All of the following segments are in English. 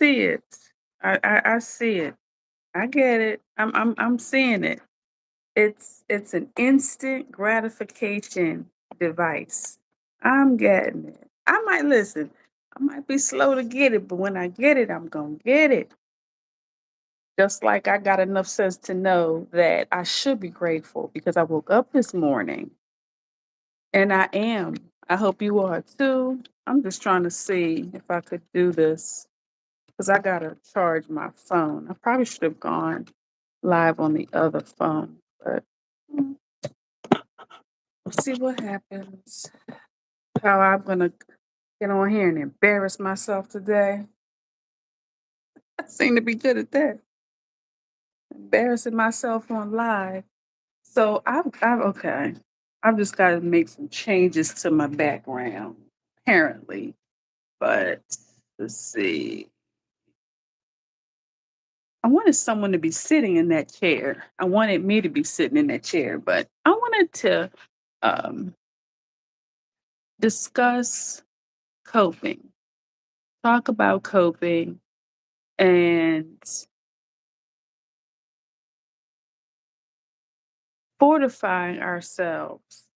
see it. I see it. I get it. I'm seeing it. It's an instant gratification device. I'm getting it. I might listen. I might be slow to get it, but when I get it, I'm gonna get it. Just like I got enough sense to know that I should be grateful because I woke up this morning and I am. I hope you are too. I'm just trying to see if I could do this because I gotta charge my phone. I probably should have gone live on the other phone, but mm, we'll see what happens. How I'm gonna get on here and embarrass myself today. I seem to be good at that. Embarrassing myself on live. So I'm okay. I've just got to make some changes to my background, apparently. But let's see. I wanted someone to be sitting in that chair. I wanted me to be sitting in that chair, but I wanted to um, discuss coping, talk about coping, and fortifying ourselves.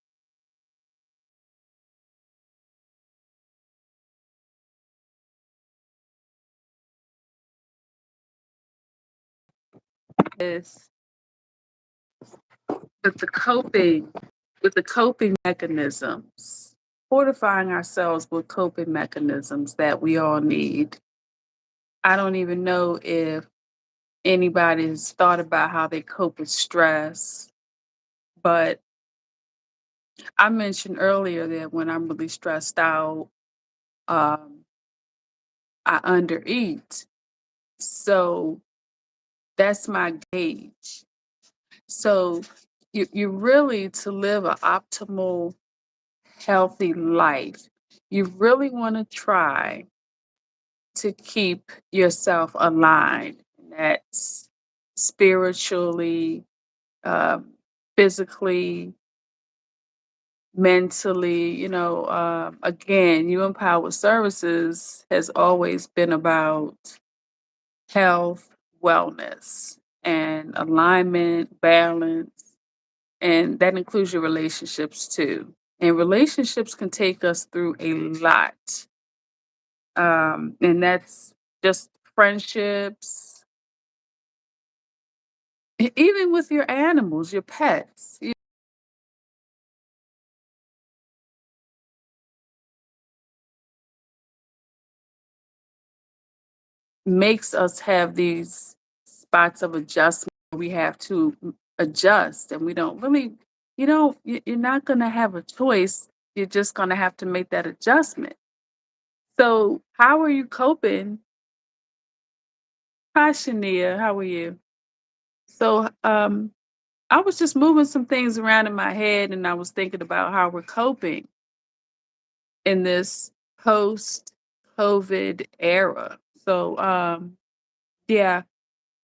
Is with the coping, with the coping mechanisms, fortifying ourselves with coping mechanisms that we all need. I don't even know if anybody's thought about how they cope with stress, but I mentioned earlier that when I'm really stressed out, um, I undereat. So that's my gauge. So you really to live an optimal, healthy life, you really want to try to keep yourself aligned. And that's spiritually, um, physically, mentally. Again, you Empower Services has always been about health, wellness, and alignment, balance, and that includes your relationships too. And relationships can take us through a lot. And that's just friendships, even with your animals, your pets. It makes us have these spots of adjustment. We have to adjust, and we don't really, you're not going to have a choice. You're just going to have to make that adjustment. So, how are you coping? Hi, Shania. How are you? So, I was just moving some things around in my head, and I was thinking about how we're coping in this post-COVID era. So, yeah,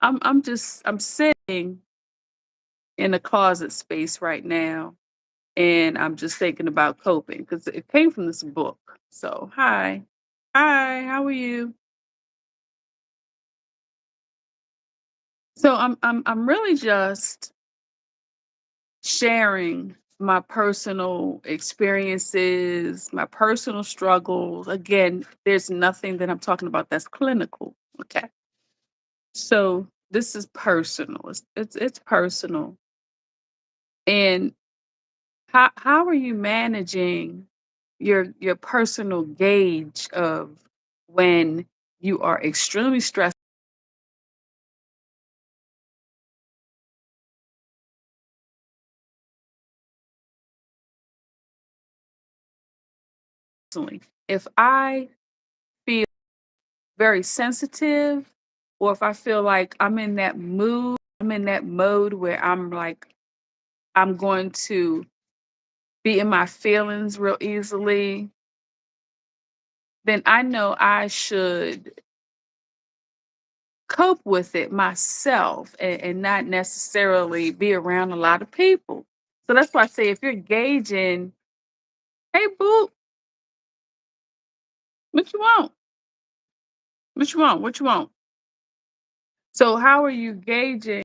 I'm sitting in a closet space right now, and I'm just thinking about coping because it came from this book. So, hi, how are you? So, I'm really just sharing my personal experiences, my personal struggles. Again, there's nothing that I'm talking about that's clinical. Okay. So this is personal. It's personal. And how are you managing your personal gauge of when you are extremely stressed? Personally? If I feel very sensitive, or if I feel like I'm in that mode where I'm like, I'm going to be in my feelings real easily, then I know I should cope with it myself and not necessarily be around a lot of people. So that's why I say if you're gauging, hey, boo, what you want? What you want? What you want? So how are you gauging?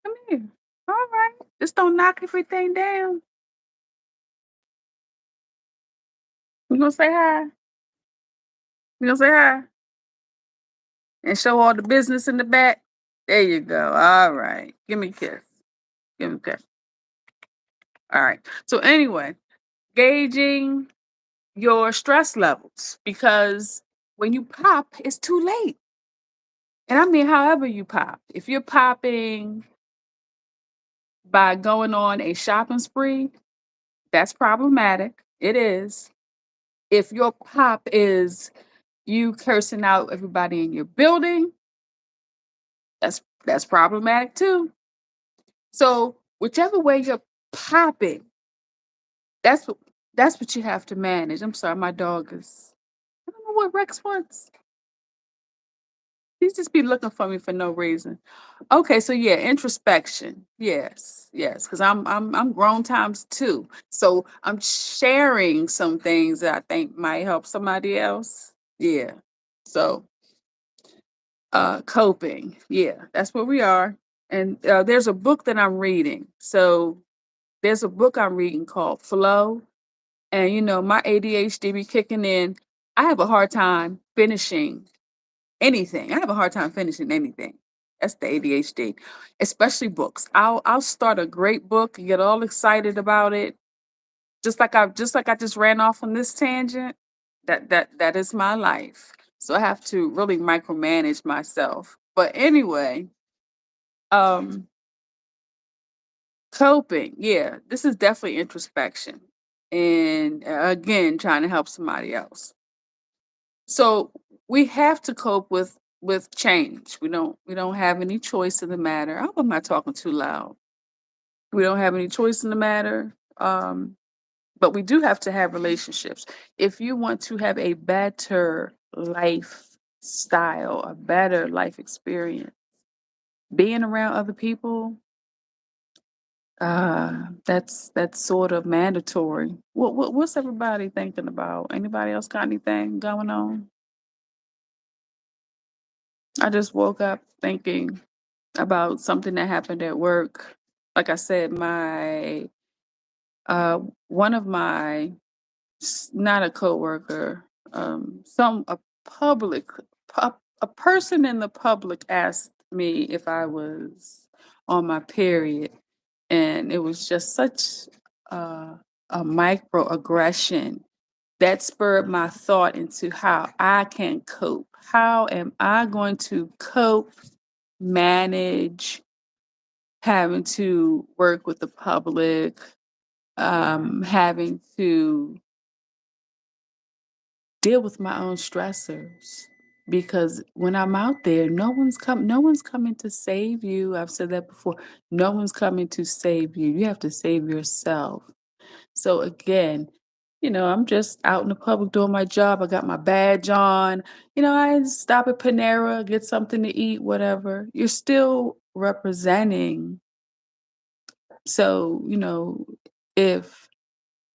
Come here. All right. Just don't knock everything down. You gonna say hi? You gonna say hi? And show all the business in the back? There you go. All right. Give me a kiss. Give me a kiss. All right. So anyway, gauging your stress levels because when you pop, it's too late. And I mean, however you pop. If you're popping by going on a shopping spree, that's problematic. It is. If your pop is you cursing out everybody in your building, that's problematic too. So whichever way you're popping, that's what that's what you have to manage. I'm sorry, my dog is. I don't know what Rex wants. He just be looking for me for no reason. Okay, so yeah, introspection. Yes, yes, because I'm grown times two. So I'm sharing some things that I think might help somebody else. Yeah. So coping. Yeah, that's where we are. And there's a book that I'm reading. So there's a book I'm reading called Flow. And my ADHD be kicking in. I have a hard time finishing anything. I have a hard time finishing anything. That's the ADHD, especially books. I'll start a great book and get all excited about it, just like I just ran off on this tangent. That is my life. So I have to really micromanage myself. But anyway, um, coping. Yeah, this is definitely introspection, and again, trying to help somebody else. So we have to cope with change. We don't have any choice in the matter. I hope I'm not talking too loud. We don't have any choice in the matter. But we do have to have relationships. If you want to have a better lifestyle, a better life experience, being around other people, that's sort of mandatory. What's everybody thinking about? Anybody else got anything going on? I just woke up thinking about something that happened at work. Like I said, my one of my not a coworker, some a public a person in the public asked me if I was on my period, and it was just such uh, a microaggression that spurred my thought into how I can cope. How am I going to cope, manage having to work with the public, having to deal with my own stressors? Because when I'm out there, no one's coming to save you. I've said that before. No one's coming to save you. You have to save yourself. So again, I'm just out in the public doing my job. I got my badge on. I stop at Panera, get something to eat, whatever. You're still representing. So, if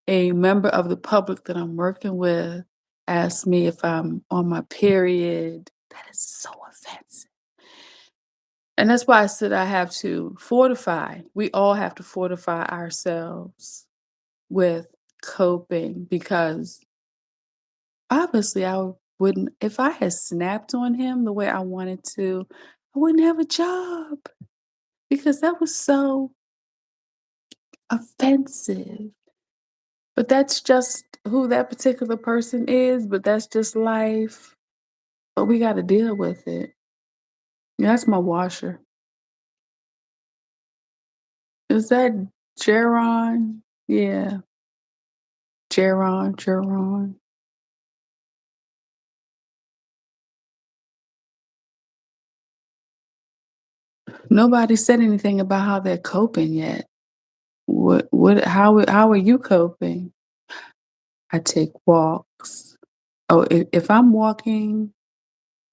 a member of the public that I'm working with asks me if I'm on my period, that is so offensive. And that's why I said I have to fortify. We all have to fortify ourselves with coping because obviously I wouldn't, if I had snapped on him the way I wanted to, I wouldn't have a job because that was so offensive. But that's just who that particular person is, but that's just life. But we got to deal with it. Yeah, that's my washer. Is that Jeron? Yeah, Jeron. Nobody said anything about how they're coping yet. How are you coping? I take walks. Oh, if I'm walking,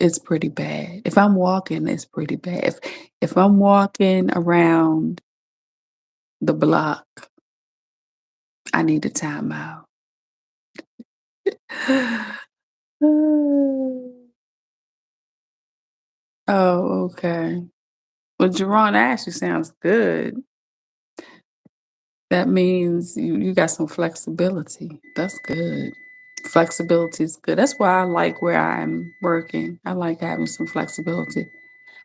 it's pretty bad. If I'm walking, it's pretty bad. If I'm walking around the block, I need a timeout. Oh, okay. Well, Jerron actually sounds good. That means you got some flexibility. That's good. Flexibility is good. That's why I like where I'm working. I like having some flexibility.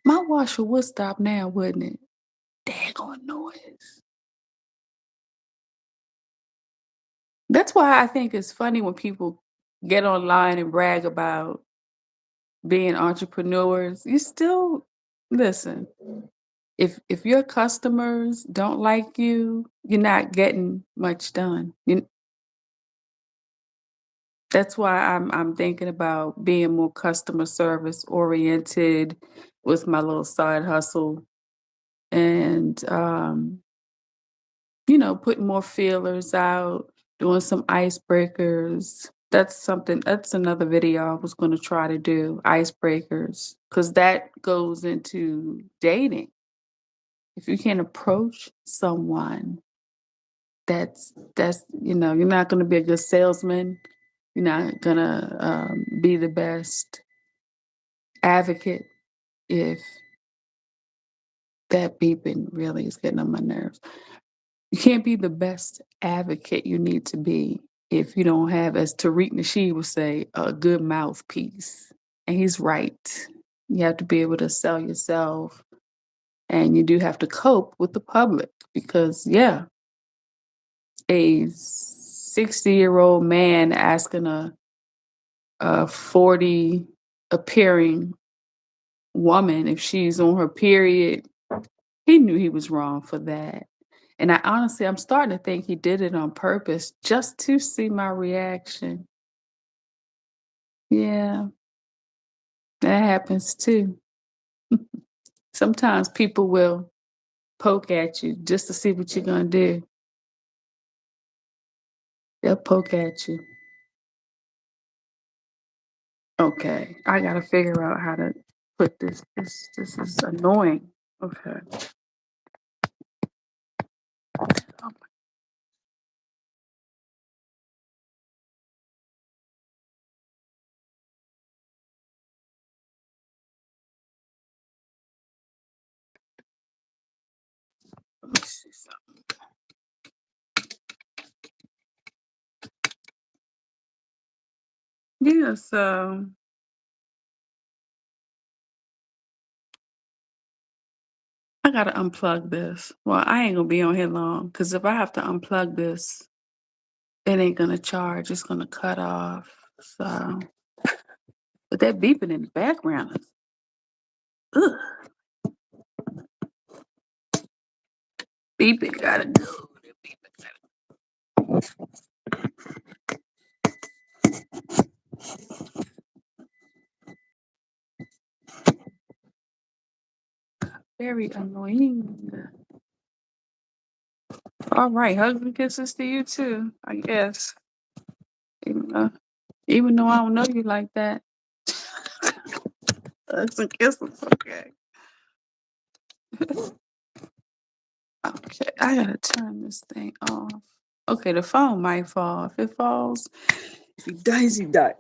My washer would stop now, wouldn't it? Daggone noise. That's why I think it's funny when people get online and brag about being entrepreneurs. You still listen. If your customers don't like you, you're not getting much done. That's why I'm thinking about being more customer service oriented with my little side hustle and putting more feelers out, doing some icebreakers. That's another video I was going to try to do, icebreakers, because that goes into dating. If you can approach someone you're not going to be a good salesman, you're not going to be the best advocate if that beeping really is getting on my nerves. You can't be the best advocate you need to be if you don't have, as Tariq Nasheed would say, a good mouthpiece. And he's right. You have to be able to sell yourself, and you do have to cope with the public because, yeah, a 60-year-old man asking a 40 appearing woman if she's on her period, he knew he was wrong for that. And I'm starting to think he did it on purpose just to see my reaction. Yeah, that happens too. Sometimes people will poke at you just to see what you're going to do. They'll poke at you. Okay, I got to figure out how to put this. This is annoying. Okay. Oh, let me see something. Yeah, so I got to unplug this. Well, I ain't going to be on here long because if I have to unplug this, it ain't gonna charge, it's gonna cut off, so but that beeping in the background is ugh, beeping gotta go, that beeping very annoying. Alright, hugs and kisses to you too, I guess, even though even though I don't know you like that. Hugs and kisses, okay. Okay, I gotta turn this thing off. Okay, the phone might fall. If it falls, if he dies, he dies.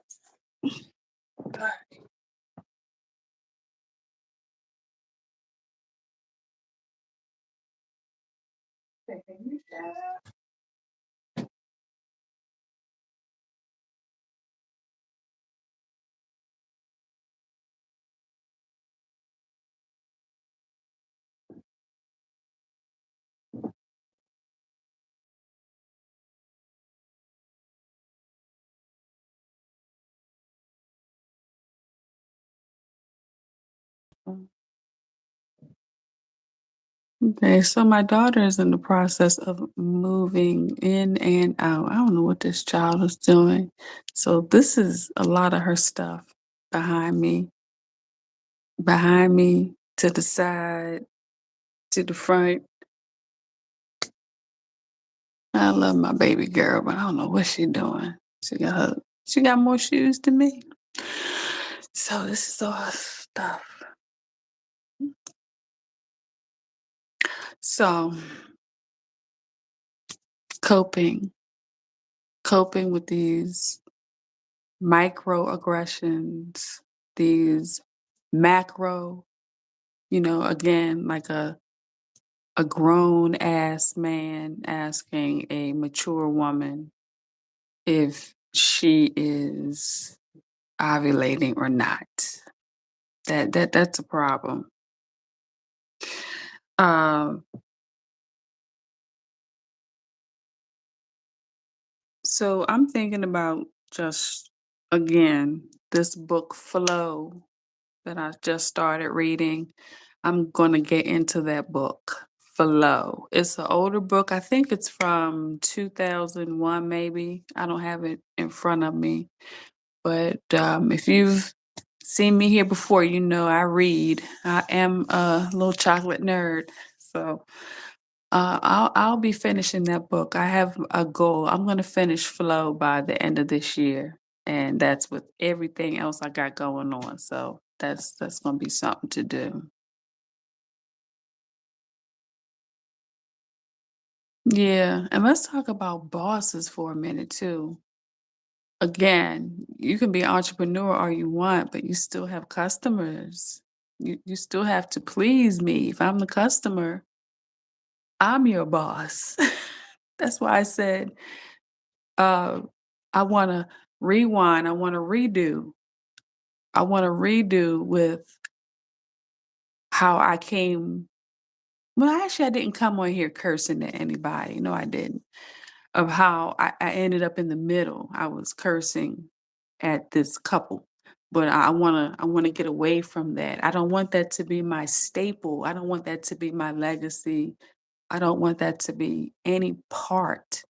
Okay, so my daughter is in the process of moving in and out. I don't know what this child is doing. So this is a lot of her stuff behind me, to the side, to the front. I love my baby girl, but I don't know what she's doing. She got more shoes than me. So this is all stuff. So coping, coping with these microaggressions, these macroaggressions, Again, like a grown ass man asking a mature woman if she is ovulating or not. That's a problem. Um, so I'm thinking about just again this book Flow that I just started reading. I'm gonna get into that book Flow. It's an older book. I think it's from 2001, maybe. I don't have it in front of me, but if you've seen me here before, you know I read. I am a little chocolate nerd, so I'll be finishing that book. I have a goal. I'm gonna finish Flow by the end of this year, and that's with everything else I got going on. So that's gonna be something to do. Yeah, and let's talk about bosses for a minute too. Again, you can be an entrepreneur all you want, but you still have customers. You still have to please me. If I'm the customer, I'm your boss. That's why I said uh, I want to rewind. I want to redo. I want to redo with how I came. Well, actually, I didn't come on here cursing at anybody. No, I didn't. Of how I ended up in the middle. I was cursing at this couple, but I wanna get away from that. I don't want that to be my staple. I don't want that to be my legacy. I don't want that to be any part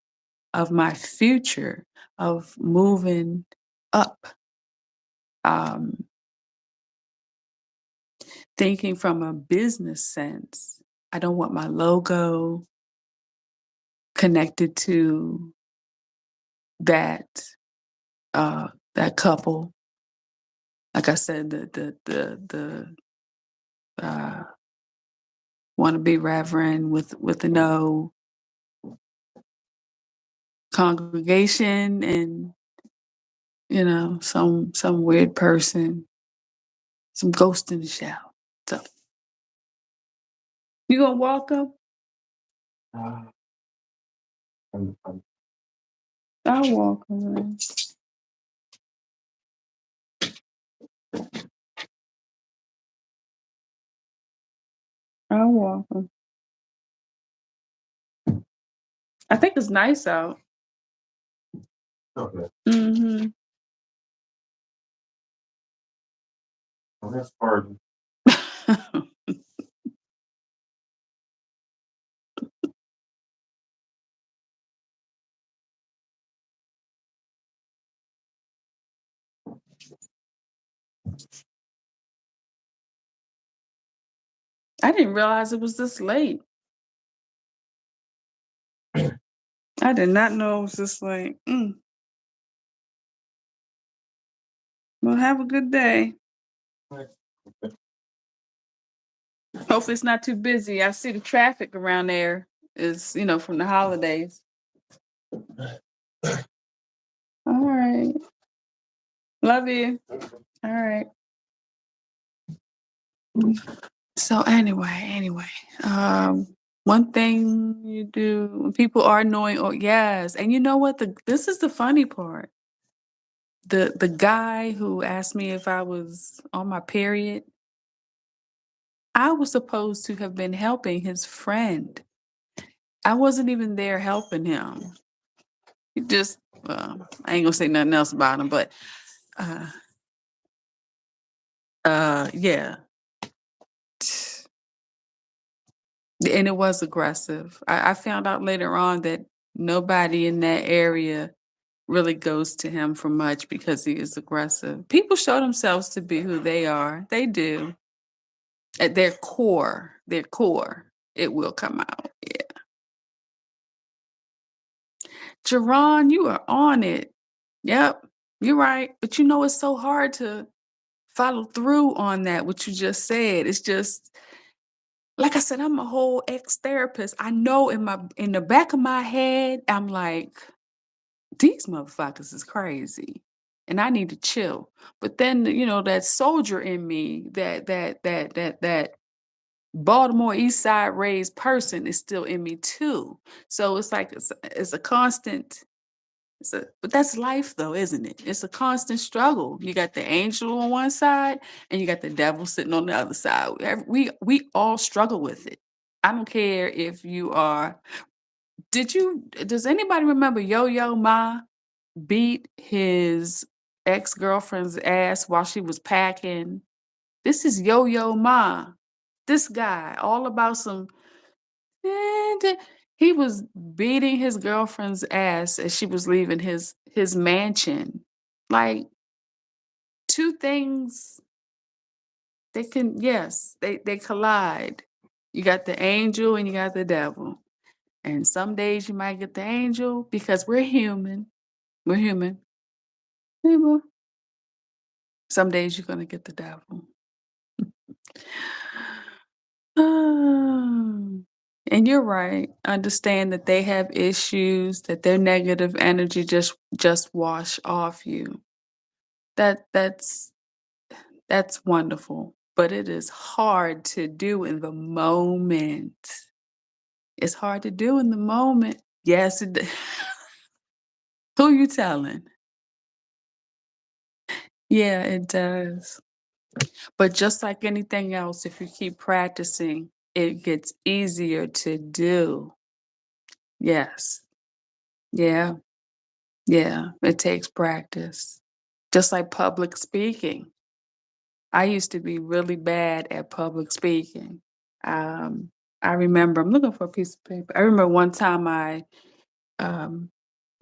of my future of moving up. Um, Thinking from a business sense, I don't want my logo connected to that that couple. Like I said, uh, want to be reverend with no congregation and some weird person, some ghost in the shower. So you gonna walk up? Uh, I'll walk away. I'll walk 'em. I think it's nice out. Okay. Mhm. Well, that's hard. I didn't realize it was this late. I did not know it was this late. Well, have a good day. Hopefully it's not too busy. I see the traffic around there is, from the holidays. All right. Love you. All right. So anyway, one thing you do when people are annoying, or yes, and you know what? This is the funny part. The guy who asked me if I was on my period, I was supposed to have been helping his friend. I wasn't even there helping him. He just, I ain't gonna say nothing else about him, but uh, yeah, and it was aggressive. I found out later on that nobody in that area really goes to him for much because he is aggressive. People show themselves to be who they are. They do. At their core, it will come out. Yeah. Jerron, you are on it. Yep, you're right. But it's so hard to follow through on that, what you just said. It's just, like I said, I'm a whole ex-therapist. I know in the back of my head, I'm like, these motherfuckers is crazy and I need to chill. But then, that soldier in me, that Baltimore East Side raised person is still in me too. So it's like it's a constant. But that's life though, isn't it? It's a constant struggle. You got the angel on one side and you got the devil sitting on the other side. We all struggle with it. I don't care if you are. Does anybody remember Yo Yo Ma beat his ex-girlfriend's ass while she was packing? This is Yo Yo Ma. This guy, all about some. He was beating his girlfriend's ass as she was leaving his mansion. Like, 2 things, they can, yes, they collide. You got the angel and you got the devil. And some days you might get the angel because we're human. We're human. People. Some days you're gonna get the devil. Ah, and you're right. Understand that they have issues, that their negative energy just wash off you. That's wonderful, but it is hard to do in the moment. It's hard to do in the moment. Yes, who you telling? Yeah, it does. But just like anything else, if you keep practicing, it gets easier to do. Yes. Yeah. Yeah. It takes practice. Just like public speaking. I used to be really bad at public speaking. Um, I remember, I'm looking for a piece of paper. I remember one time um,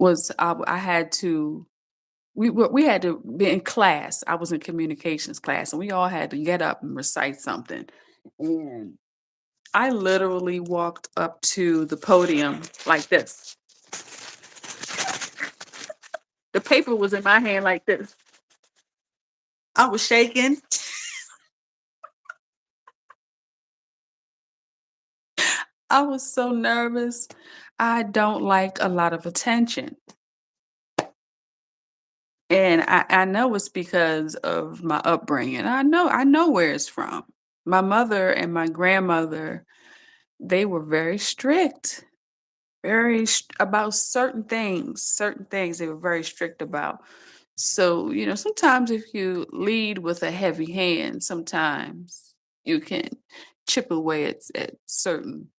I had to, we had to be in class. I was in communications class, and we all had to get up and recite something. And I literally walked up to the podium like this. The paper was in my hand like this. I was shaking. I was so nervous. I don't like a lot of attention. And I know it's because of my upbringing. I know where it's from. My mother and my grandmother, they were very strict, about certain things they were very strict about. So, sometimes if you lead with a heavy hand, sometimes you can chip away at certain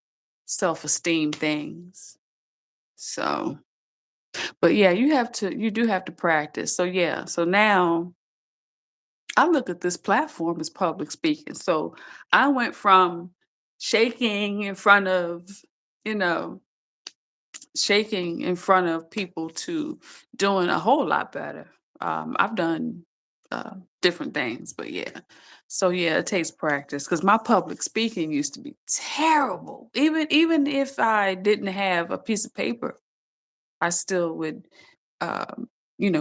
self-esteem things. So, but yeah, you do have to practice. So yeah, so now I look at this platform as public speaking. So I went from shaking in front of, you know, shaking in front of people to doing a whole lot better. I've done different things, but yeah. So yeah, it takes practice because my public speaking used to be terrible. Even if I didn't have a piece of paper, I still would,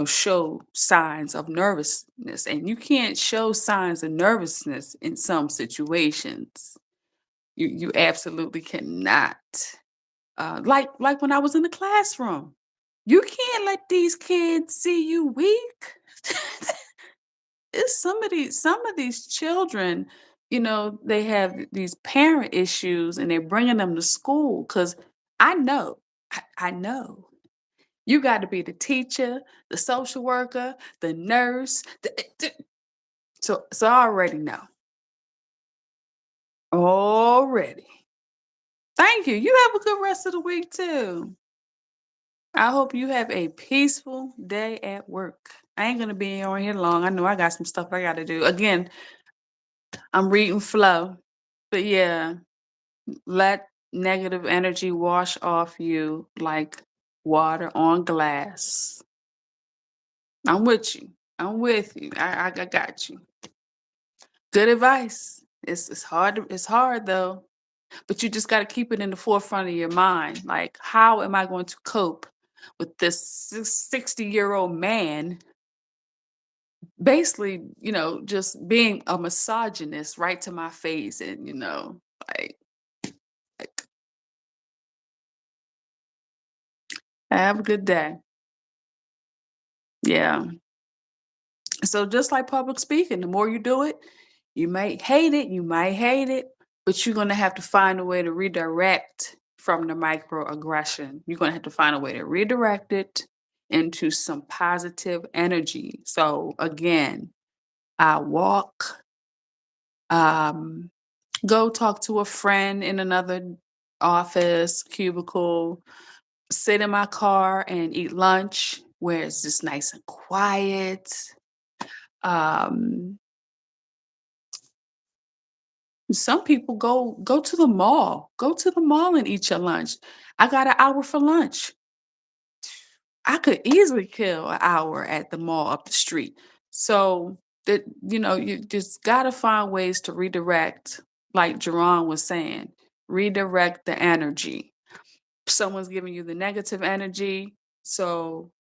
show signs of nervousness. And you can't show signs of nervousness in some situations. You absolutely cannot. Like when I was in the classroom, you can't let these kids see you weak. It's some of these children, they have these parent issues and they're bringing them to school because I know. You got to be the teacher, the social worker, the nurse. So I already know. Already. Thank you. You have a good rest of the week too. I hope you have a peaceful day at work. I ain't gonna be on here long. I know I got some stuff I gotta do. Again, I'm reading flow. But yeah, let negative energy wash off you like water on glass. I'm with you. I'm with you. I got you. Good advice. It's hard though, but you just got to keep it in the forefront of your mind. Like, how am I going to cope with this 60-year-old man basically, just being a misogynist right to my face and, like, like have a good day. Yeah. So just like public speaking, the more you do it, you might hate it, but you're gonna have to find a way to redirect from the microaggression. You're gonna have to find a way to redirect it into some positive energy. So again, I walk, um, go talk to a friend in another office, cubicle, sit in my car and eat lunch where it's just nice and quiet. Um, some people go to the mall. Go to the mall and eat your lunch. I got an hour for lunch. I could easily kill an hour at the mall up the street. So that you just gotta find ways to redirect, like Jerron was saying, redirect the energy. Someone's giving you the negative energy. So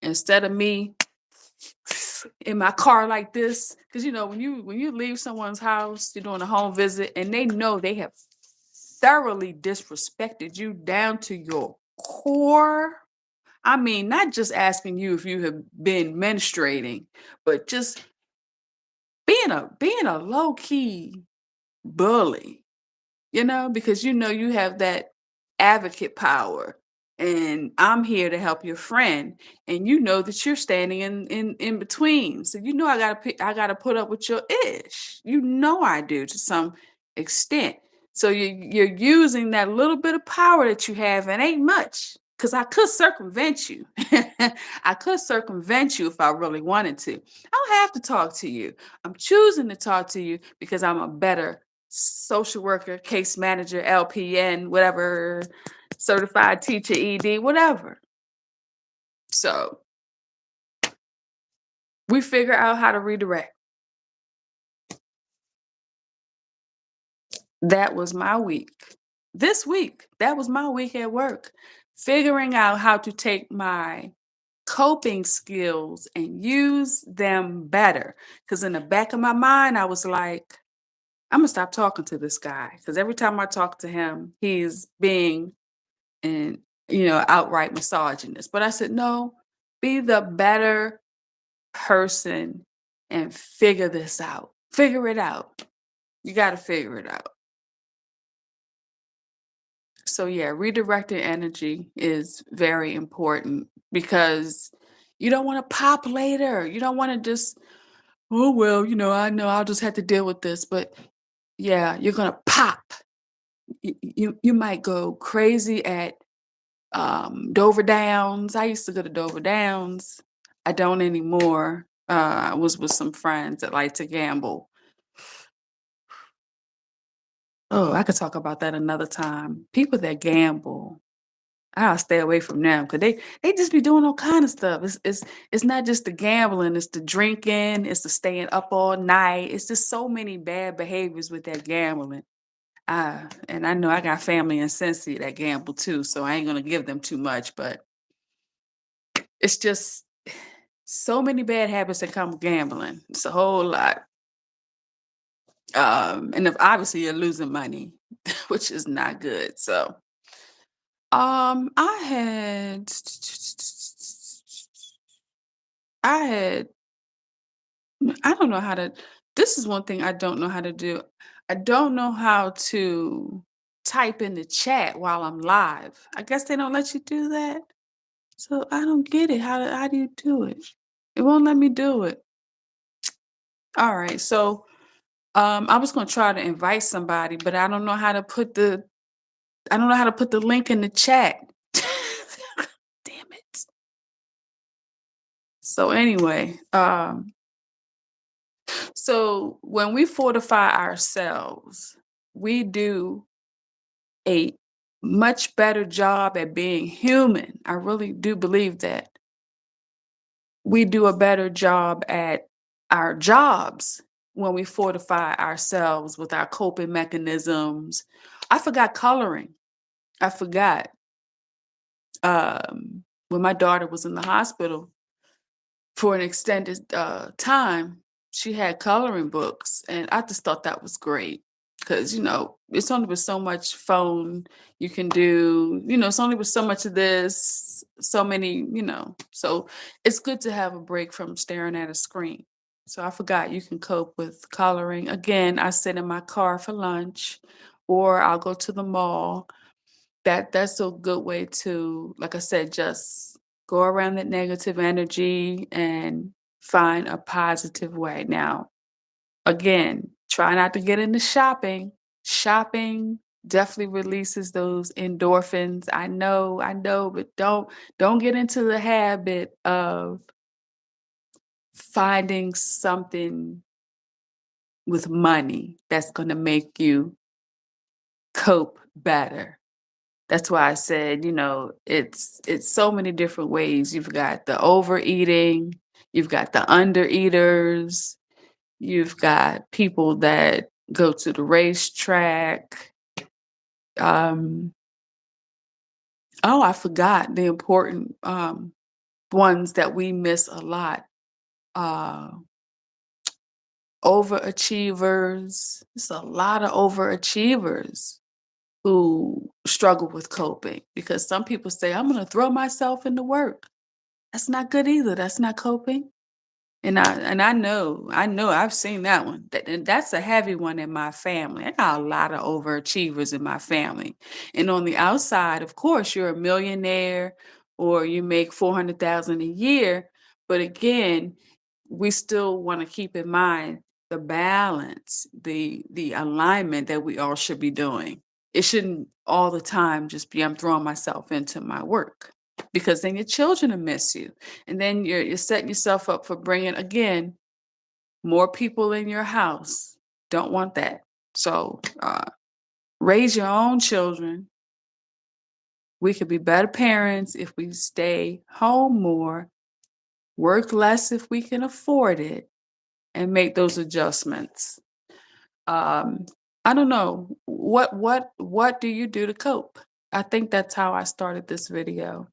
instead of me in my car like this, because when you leave someone's house, you're doing a home visit, and they know they have thoroughly disrespected you down to your core. I mean, not just asking you if you have been menstruating, but just being a low key bully, because you have that advocate power, and I'm here to help your friend, and you know that you're standing in between. So I gotta put up with your ish. I do to some extent. So you're using that little bit of power that you have, and ain't much. Because I could circumvent you. I could circumvent you if I really wanted to. I don't have to talk to you. I'm choosing to talk to you because I'm a better social worker, case manager, LPN, whatever, certified teacher, ED, whatever. So we figure out how to redirect. That was my week. This week, that was my week at work. Figuring out how to take my coping skills and use them better. Because in the back of my mind, I was like, I'm gonna stop talking to this guy. Because every time I talk to him, he's being and outright misogynist. But I said, no, be the better person and figure this out. Figure it out. You got to figure it out. So yeah, redirecting energy is very important because you don't want to pop later. You don't want to just, oh well, I know I'll just have to deal with this. But yeah, you're gonna pop. You might go crazy at Dover Downs. I used to go to Dover Downs. I don't anymore. I was with some friends that like to gamble. Oh, I could talk about that another time. People that gamble, I'll stay away from them because they just be doing all kind of stuff. It's not just the gambling, it's the drinking, it's the staying up all night. It's just so many bad behaviors with that gambling. And I know I got family in Cincy that gamble too, so I ain't gonna give them too much, but it's just so many bad habits that come with gambling. It's a whole lot. And if obviously you're losing money, which is not good. So, I had, I don't know how to, this is one thing I don't know how to do. I don't know how to type in the chat while I'm live. I guess they don't let you do that. So I don't get it. How do you do it? It won't let me do it. All right. So I was gonna try to invite somebody, but I don't know how to put the link in the chat. Damn it. So anyway, so when we fortify ourselves, we do a much better job at being human. I really do believe that. We do a better job at our jobs when we fortify ourselves with our coping mechanisms. I forgot coloring. I forgot. When my daughter was in the hospital for an extended time, she had coloring books, and I just thought that was great because it's only with so much phone you can do. It's only with so much of this, so many. So it's good to have a break from staring at a screen. So I forgot you can cope with coloring. Again, I sit in my car for lunch or I'll go to the mall. That's a good way to, like I said, just go around that negative energy and find a positive way. Now, again, try not to get into shopping. Shopping definitely releases those endorphins. I know, but don't get into the habit of finding something with money that's going to make you cope better. That's why I said, it's so many different ways. You've got the overeating, you've got the undereaters, you've got people that go to the racetrack. Um, oh, I forgot the important ones that we miss a lot. Uh, Overachievers. There's a lot of overachievers who struggle with coping because some people say, I'm going to throw myself into work. That's not good either. That's not coping. And I know I've seen that one. And that's a heavy one in my family. I got a lot of overachievers in my family. And on the outside, of course, you're a millionaire or you make 400,000 a year, but again, we still want to keep in mind the balance, the alignment that we all should be doing. It shouldn't all the time just be I'm throwing myself into my work because then your children will miss you. And then you're setting yourself up for bringing, again, more people in your house. Don't want that. So raise your own children. We could be better parents if we stay home more, work less if we can afford it, and make those adjustments. Um, I don't know. What do you do to cope? I think that's how I started this video.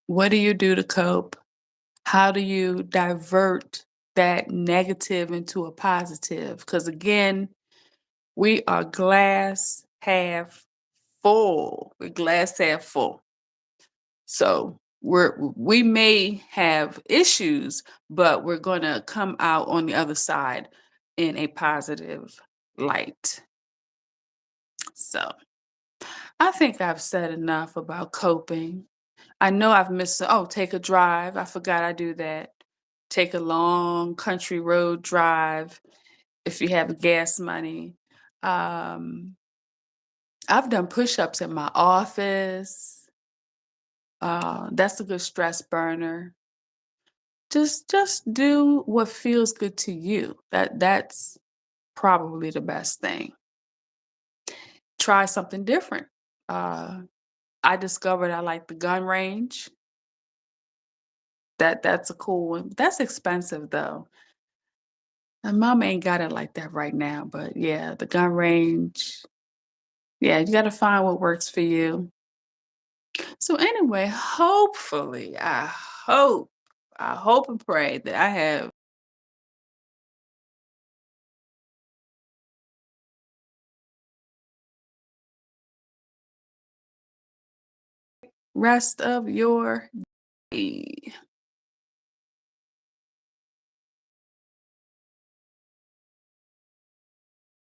What do you do to cope? How do you divert that negative into a positive? Because again, we are glass half full. We're glass half full. So we may have issues, but we're gonna come out on the other side in a positive light. So I think I've said enough about coping. I know I've missed, oh, take a drive. I forgot I do that. Take a long country road drive if you have gas money. Um, I've done push-ups in my office. That's a good stress burner. Just do what feels good to you. That's probably the best thing. Try something different. Uh, I discovered I like the gun range. That's a cool one. That's expensive though. And mom ain't got it like that right now, but yeah, the gun range. Yeah, you got to find what works for you. So anyway, hopefully, I hope and pray that I have rest of your day.